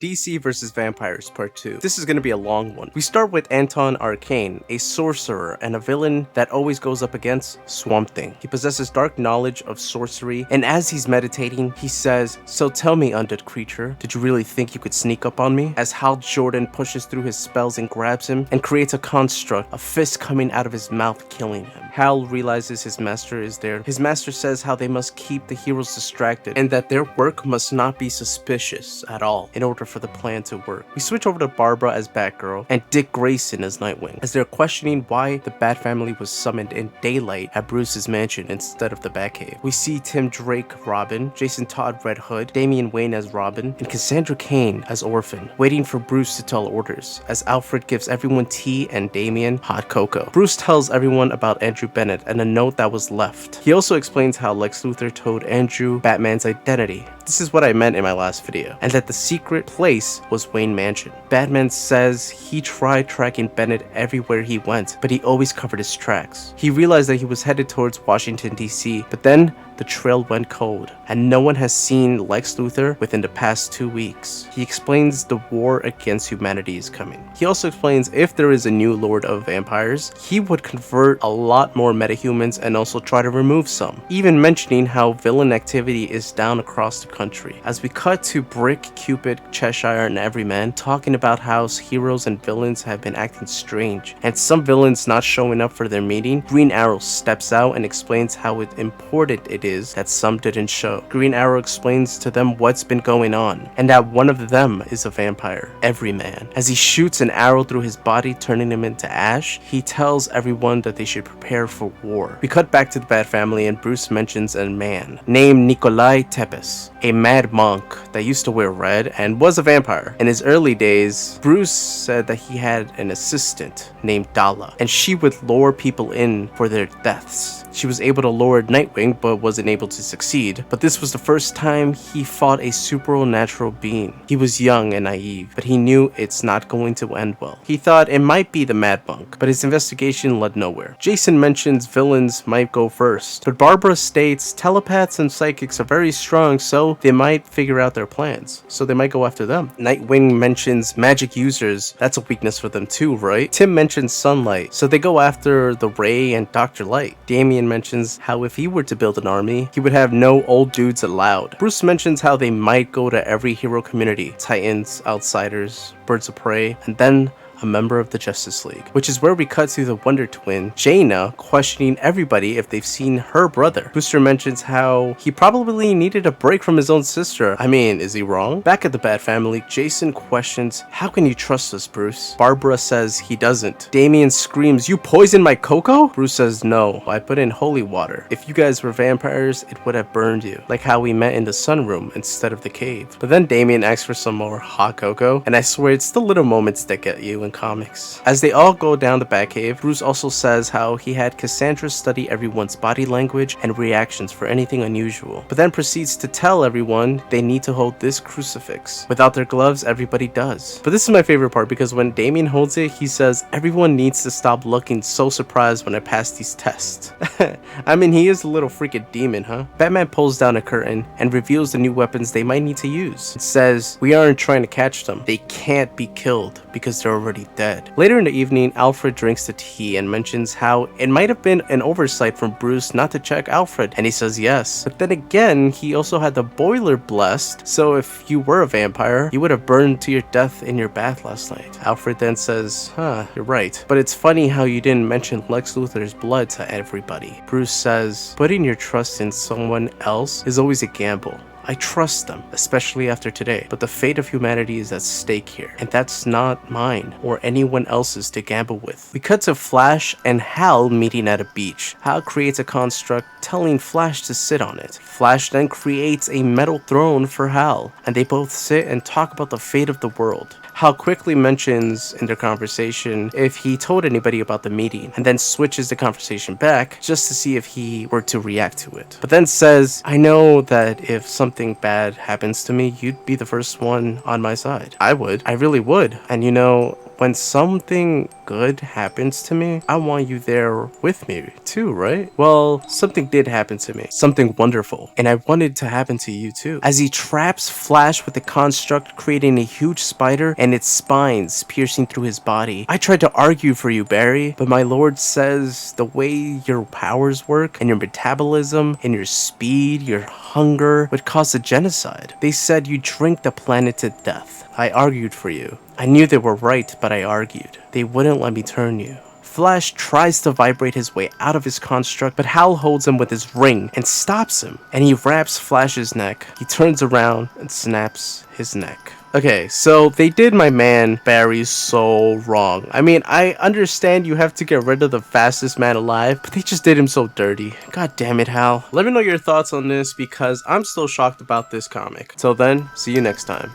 DC vs. Vampires Part 2. This is going to be a long one. We start with Anton Arcane, a sorcerer and a villain that always goes up against Swamp Thing. He possesses dark knowledge of sorcery, and as he's meditating, he says, "So tell me, undead creature, did you really think you could sneak up on me?" As Hal Jordan pushes through his spells and grabs him and creates a construct, a fist coming out of his mouth killing him. Hal realizes his master is there. His master says how they must keep the heroes distracted and that their work must not be suspicious at all in order for the plan to work. We switch over to Barbra as Batgirl and Dick Grayson as Nightwing as they're questioning why the Batfamily was summoned in daylight at Bruce's mansion instead of the Batcave. We see Tim Drake Robin, Jason Todd Red Hood, Damian Wayne as Robin, and Cassandra Cain as Orphan, waiting for Bruce to tell orders as Alfred gives everyone tea and Damian hot cocoa. Bruce tells everyone about Andrew Bennett and a note that was left. He also explains how Lex Luthor told Andrew Batman's identity. This is what I meant in my last video, and that the secret place was Wayne Mansion. Batman says he tried tracking Bennett everywhere he went, but he always covered his tracks. He realized that he was headed towards Washington, D.C., but then the trail went cold, and no one has seen Lex Luthor within the past 2 weeks. He explains the war against humanity is coming. He also explains if there is a new Lord of Vampires, he would convert a lot more metahumans and also try to remove some, even mentioning how villain activity is down across the country. As we cut to Brick, Cupid, Cheshire, and Everyman talking about how heroes and villains have been acting strange, and some villains not showing up for their meeting, Green Arrow steps out and explains how important it is that some didn't show. Green Arrow explains to them what's been going on, and that one of them is a vampire, Everyman. As he shoots an arrow through his body, turning him into ash, he tells everyone that they should prepare for war. We cut back to the Batfamily and Bruce mentions a man named Nikolai Tepes, a mad monk that used to wear red and was a vampire. In his early days, Bruce said that he had an assistant named Dala, and she would lure people in for their deaths. She was able to lure Nightwing, but wasn't able to succeed. But this was the first time he fought a supernatural being. He was young and naive, but he knew it's not going to end well. He thought it might be the Mad Monk, but his investigation led nowhere. Jason mentions villains might go first, but Barbra states telepaths and psychics are very strong, so they might figure out their plans. So they might go after them. Nightwing mentions magic users. That's a weakness for them too, right? Tim mentions sunlight, so they go after the Ray and Dr. Light. Damian mentions how if he were to build an army, he would have no old dudes allowed. Bruce mentions how they might go to every hero community, Titans, Outsiders, Birds of Prey, and then a member of the Justice League, which is where we cut to the Wonder Twin, Jaina, questioning everybody if they've seen her brother. Booster mentions how he probably needed a break from his own sister. I mean, is he wrong? Back at the Batfamily, Jason questions, "How can you trust us, Bruce?" Barbra says he doesn't. Damian screams, "You poisoned my cocoa?" Bruce says, "No, I put in holy water. If you guys were vampires, it would have burned you, like how we met in the sunroom instead of the cave." But then Damian asks for some more hot cocoa, and I swear it's the little moments that get you in comics. As they all go down the Batcave, Bruce also says how he had Cassandra study everyone's body language and reactions for anything unusual, but then proceeds to tell everyone they need to hold this crucifix. Without their gloves, everybody does. But this is my favorite part because when Damian holds it, he says everyone needs to stop looking so surprised when I pass these tests. I mean, he is a little freaking demon, huh? Batman pulls down a curtain and reveals the new weapons they might need to use. It says, "We aren't trying to catch them. They can't be killed because they're already dead." Later in the evening, Alfred drinks the tea and mentions how it might have been an oversight from Bruce not to check Alfred, and he says yes. But then again, he also had the boiler blessed, so if you were a vampire, you would have burned to your death in your bath last night. Alfred then says, "You're right. But it's funny how you didn't mention Lex Luthor's blood to everybody." Bruce says, "Putting your trust in someone else is always a gamble. I trust them, especially after today, but the fate of humanity is at stake here, and that's not mine or anyone else's to gamble with." We cut to Flash and Hal meeting at a beach. Hal creates a construct telling Flash to sit on it. Flash then creates a metal throne for Hal, and they both sit and talk about the fate of the world. Hal quickly mentions in their conversation if he told anybody about the meeting, and then switches the conversation back just to see if he were to react to it. But then says, "I know that if something bad happens to me, you'd be the first one on my side." I would. I really would. And you know, when something good happens to me, I want you there with me too, right? Well, something did happen to me. Something wonderful. And I wanted to happen to you too. As he traps Flash with the construct, creating a huge spider and its spines piercing through his body. I tried to argue for you, Barry, but my lord says the way your powers work and your metabolism and your speed, your hunger would cause a genocide. They said you drink the planet to death. I argued for you. I knew they were right, but I argued. They wouldn't let me turn you. Flash tries to vibrate his way out of his construct, but Hal holds him with his ring and stops him. And he wraps Flash's neck. He turns around and snaps his neck. Okay, so they did my man Barry so wrong. I mean, I understand you have to get rid of the fastest man alive, but they just did him so dirty. God damn it, Hal. Let me know your thoughts on this because I'm still shocked about this comic. Till then, see you next time.